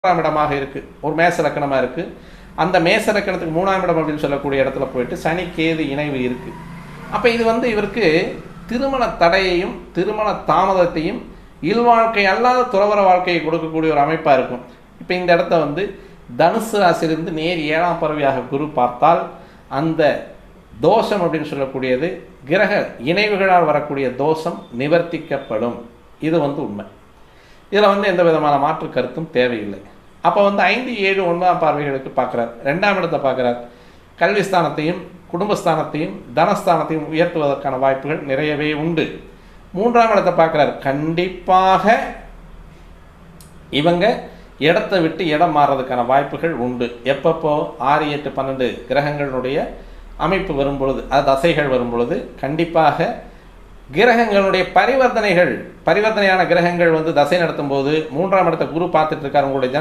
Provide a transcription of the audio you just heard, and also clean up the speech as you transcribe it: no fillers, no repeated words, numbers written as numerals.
மூன்றாம் இடமாக இருக்குது, ஒரு மேச லக்கணமாக இருக்குது. அந்த மேச லக்கணத்துக்கு 3ஆம் இடம் அப்படின்னு சொல்லக்கூடிய இடத்துல போயிட்டு சனி கேது இணைவு இருக்குது. அப்போ இது இவருக்கு திருமண தடையையும் திருமண தாமதத்தையும் இல்வாழ்க்கை அல்லாத துறவர வாழ்க்கையை கொடுக்கக்கூடிய ஒரு அமைப்பாக இருக்கும். இப்போ இந்த இடத்த தனுசு ராசியிலிருந்து நேர் 7ஆம் பறவையாக குரு பார்த்தால் அந்த தோஷம் அப்படின்னு சொல்லக்கூடியது கிரக இணைவுகளால் வரக்கூடிய தோஷம் நிவர்த்திக்கப்படும். இது உண்மை. இதில் எந்த விதமான மாற்று கருத்தும் தேவையில்லை. அப்போ 5, 7, 9ஆம் பார்வைகளுக்கு பார்க்குறார். 2ஆம் இடத்தை பார்க்குறார். கல்விஸ்தானத்தையும் குடும்பஸ்தானத்தையும் தனஸ்தானத்தையும் உயர்த்துவதற்கான வாய்ப்புகள் நிறையவே உண்டு. 3ஆம் இடத்தை பார்க்குறார். கண்டிப்பாக இவங்க இடத்தை விட்டு இடம் மாறுறதுக்கான வாய்ப்புகள் உண்டு. எப்பப்போ 6, 8, 12 கிரகங்களுடைய அமைப்பு வரும்பொழுது, அது தசைகள் வரும்பொழுது கண்டிப்பாக கிரகங்களுடைய பரிவர்த்தனையான கிரகங்கள் தசை நடத்தும் போது 3ஆம் இடத்தை குரு பார்த்துட்டு இருக்கார். உங்களுடைய